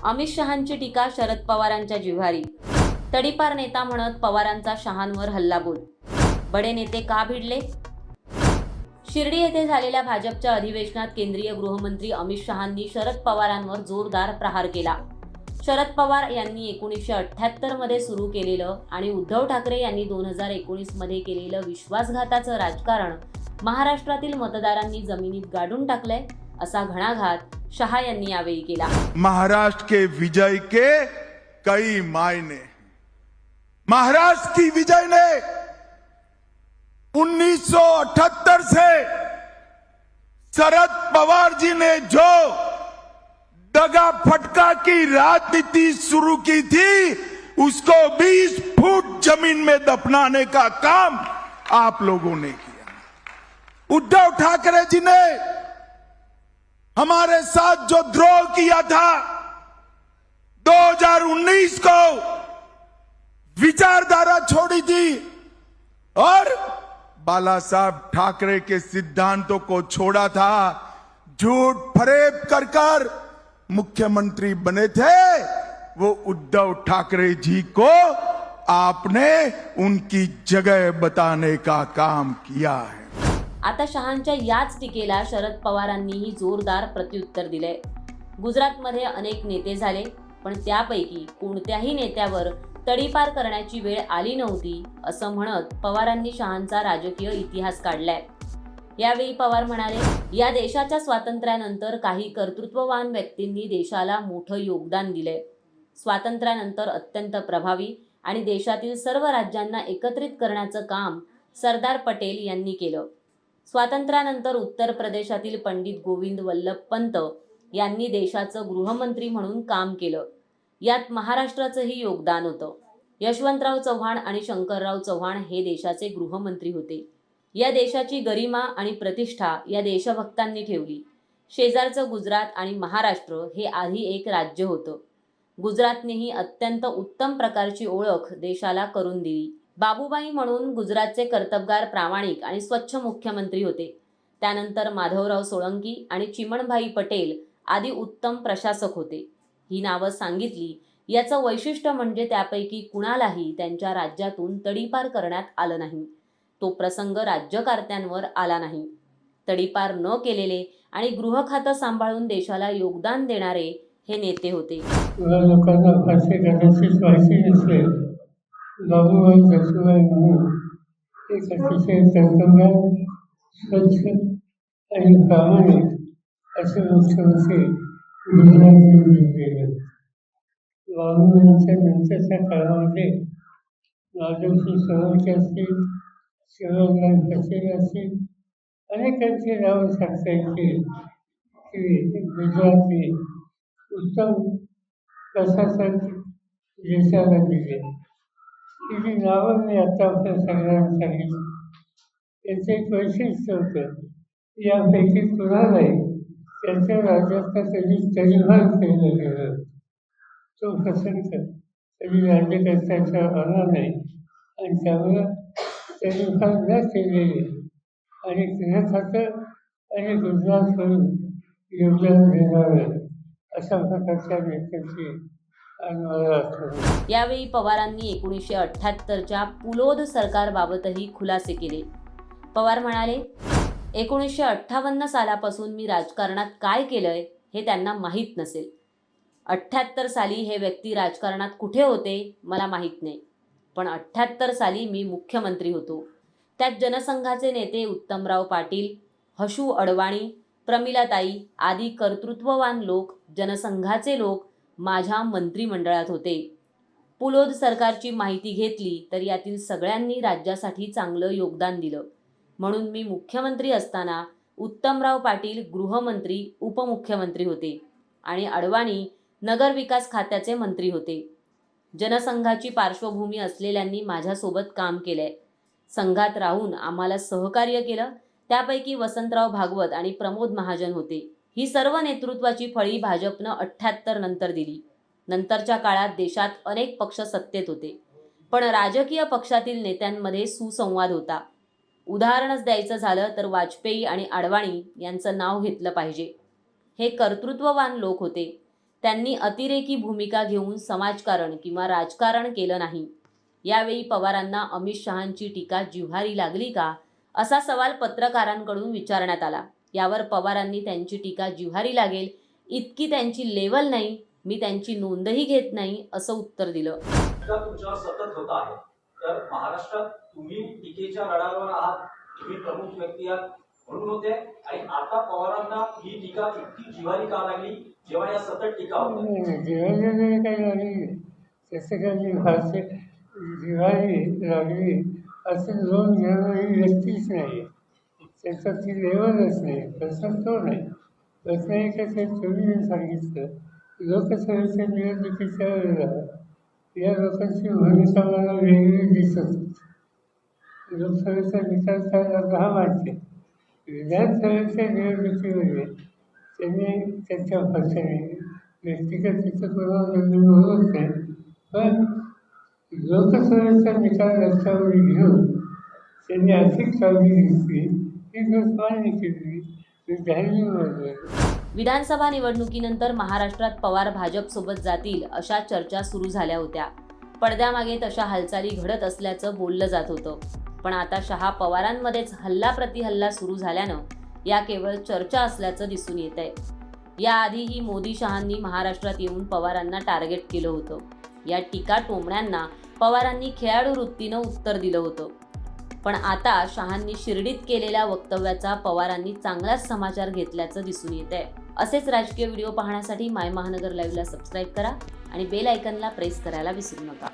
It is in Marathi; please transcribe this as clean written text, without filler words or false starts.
अमित शहांची टीका शरद पवारांच्या जिव्हारी. तडीपार नेता म्हणत पवारांचा शहांवर हल्लाबोल. बडे नेते का भिडले? शिर्डी येथे झालेल्या भाजपच्या अधिवेशनात केंद्रीय गृहमंत्री अमित शहांनी शरद पवारांवर जोरदार प्रहार केला. शरद पवार यांनी 1978 मध्ये सुरू केलेलं आणि उद्धव ठाकरे यांनी 2019 मध्ये केलेलं विश्वासघाताचं राजकारण महाराष्ट्रातील मतदारांनी जमिनीत गाडून टाकलंय, असा घणाघात शहा यांनी यावेळी केला. महाराष्ट्र के विजय के कई मायने. महाराष्ट्र की विजय ने 1978 से शरद पवार जी ने जो दगा फटका की राजनीति शुरू की थी, उसको 20 फुट जमीन में दफनाने का काम आप लोगों ने किया. उद्धव ठाकरे जी ने हमारे साथ जो द्रोह किया था, 2019 को विचारधारा छोड़ी थी और बाला साहब ठाकरे के सिद्धांतों को छोड़ा था. झूठ फरेब कर मुख्यमंत्री बने थे. वो उद्धव ठाकरे जी को आपने उनकी जगह बताने का काम किया है. आता शहांच्या याच टीकेला शरद पवारांनीही जोरदार प्रत्युत्तर दिले. गुजरातमध्ये अनेक नेते झाले, पण त्यापैकी कोणत्याही नेत्यावर तडीपार करण्याची वेळ आली नव्हती, असं म्हणत पवारांनी शहांचा राजकीय इतिहास काढलाय. यावेळी पवार म्हणाले, या देशाच्या स्वातंत्र्यानंतर काही कर्तृत्ववान व्यक्तींनी देशाला मोठं योगदान दिलंय. स्वातंत्र्यानंतर अत्यंत प्रभावी आणि देशातील सर्व राज्यांना एकत्रित करण्याचं काम सरदार पटेल यांनी केलं. स्वातंत्र्यानंतर उत्तर प्रदेशातील पंडित गोविंद वल्लभ पंत यांनी देशाचं गृहमंत्री म्हणून काम केलं. यात महाराष्ट्राचंही योगदान होतं. यशवंतराव चव्हाण आणि शंकरराव चव्हाण हे देशाचे गृहमंत्री होते. या देशाची गरिमा आणि प्रतिष्ठा या देशभक्तांनी ठेवली. शेजारचं गुजरात आणि महाराष्ट्र हे आधी एक राज्य होतं. गुजरातनेही अत्यंत उत्तम प्रकारची ओळख देशाला करून दिली. बाबूबाई म्हणून गुजरातचे कर्तबगार, प्रामाणिक आणि स्वच्छ मुख्यमंत्री होते. त्यानंतर माधवराव सोळंकी आणि चिमणभाई पटेल आदी उत्तम प्रशासक होते. ही नावं सांगितली. याचं वैशिष्ट्य म्हणजे त्यापैकी कुणालाही त्यांच्या राज्यातून तडीपार करण्यात आलं नाही. तो प्रसंग राज्यकर्त्यांवर आला नाही. तडीपार न केलेले आणि गृह खातं सांभाळून देशाला योगदान देणारे हे नेते होते. लोकांना फारसे कदाचित माहिती नसेल, बाबूबाई जसूबाई म्हणून एक अतिशय कर्तबगार, स्वच्छ आणि प्रामाणिक असे मुख्यमंत्री गुजरातमध्ये गेले. बाबूबाईंच्या नंतरच्या काळामध्ये राजर्षी सोळंकी असतील, शिवराम पटेल असतील, अनेकांची नावं सांगता येतील की गुजरातने उत्तम प्रशासन देशाला दिले. ही नावं मी आता आपल्या सगळ्यांना सांगितलं. त्यांचं एक वैशिष्ट्य होतं, यापैकी कुणालाही त्यांच्या राज्याचा कधी तडीपार केलं गेलं. तो प्रसंग कधी राज्यकर्त्याचा आला नाही आणि त्यामुळं तडीपार न केलेले आणि गृह खातं आणि गुजरातवरून योगदान देणारं अशा प्रकारच्या नेत्यांची यावेळी पवारांनी 1978च्या पुलोद सरकारबाबतही खुलासे केले. पवार म्हणाले, 1958 सालापासून मी राजकारणात काय केलंय हे त्यांना माहीत नसेल. 78 साली हे व्यक्ती राजकारणात कुठे होते मला माहीत नाही, पण 78 साली मी मुख्यमंत्री होतो. त्यात जनसंघाचे नेते उत्तमराव पाटील, हशू अडवाणी, प्रमिलाताई आदी कर्तृत्ववान लोक, जनसंघाचे लोक माझ्या मंत्रिमंडळात होते. पुलोद सरकारची माहिती घेतली तर यातील सगळ्यांनी राज्यासाठी चांगलं योगदान दिलं. म्हणून मी मुख्यमंत्री असताना उत्तमराव पाटील गृहमंत्री, उपमुख्यमंत्री होते आणि अडवाणी नगरविकास खात्याचे मंत्री होते. जनसंघाची पार्श्वभूमी असलेल्यांनी माझ्यासोबत काम केलंय. संघात राहून आम्हाला सहकार्य केलं. त्यापैकी वसंतराव भागवत आणि प्रमोद महाजन होते. ही सर्व नेतृत्वाची फळी भाजपनं 78 नंतर दिली. नंतरच्या काळात देशात अनेक पक्ष सत्तेत होते, पण राजकीय पक्षातील नेत्यांमध्ये सुसंवाद होता. उदाहरणच द्यायचं झालं तर वाजपेयी आणि अडवाणी यांचं नाव घेतलं पाहिजे. हे कर्तृत्ववान लोक होते. त्यांनी अतिरेकी भूमिका घेऊन समाजकारण किंवा राजकारण केलं नाही. यावेळी पवारांना अमित शहांची टीका जिव्हारी लागली का, असा सवाल पत्रकारांकडून विचारण्यात आला. यावर पवारांनी त्यांची टीका जिव्हारी लागेल इतकी त्यांची लेवल नाही, मी त्यांची नोंदही घेत नाही, असं उत्तर दिलं. तुमच्यावर सतत होत आहे, तर महाराष्ट्रात तुम्ही टीकेच्या रडावर आहात, तुम्ही प्रमुख व्यक्ती आहात म्हणून होते, आणि आता पवारांना ही टीका इतकी जिव्हारी का लागली जेव्हा या सतत टीका होतात? जिव्हारी काही लागली तसं काही फारसे जिव्हारी लागली असं लोन घेणारी व्यक्तीच नाही. त्याचा ती लेवलच नाही, प्रश्न तो नाही. प्रश्न एकच आहे, तुम्ही सांगितलं लोकसभेच्या निवडणुकीच्या वेळेला या लोकांची भूमिका मला वेगळी दिसत होती. लोकसभेचा निकाल काय लागला हा माहिती आहे. विधानसभेच्या निवडणुकीमध्ये त्यांनी त्यांच्या भाषेने व्यक्तिगत तिथं कोणाबद्दल बोलत नाही, पण लोकसभेचा निकाल लक्षावर घेऊन त्यांनी अधिक काळजी घेतली, ही गोष्ट मान्य केली, जाहीर. विधानसभा निवडणुकीनंतर महाराष्ट्रात पवार भाजपसोबत जातील अशा चर्चा सुरू झाल्या होत्या. पडद्यामागे तशा हालचाली घडत असल्याचं बोललं जात होतं. पण आता शहा पवारांमध्येच हल्ला प्रतिहल्ला सुरू झाल्यानं या केवळ चर्चा असल्याचं दिसून येत आहे. याआधीही मोदी शहांनी महाराष्ट्रात येऊन पवारांना टार्गेट केलं होतं. या टीका टोमण्यांना पवारांनी खेळाडू वृत्तीनं उत्तर दिलं होतं. पण आता शहांनी शिर्डीत केलेल्या वक्तव्याचा पवारांनी चांगलाच समाचार घेतल्याचं दिसून येत आहे. असेच राजकीय व्हिडिओ पाहण्यासाठी माय महानगर लाईव्हला सबस्क्राईब करा आणि बेल आयकॉनला प्रेस करायला विसरू नका.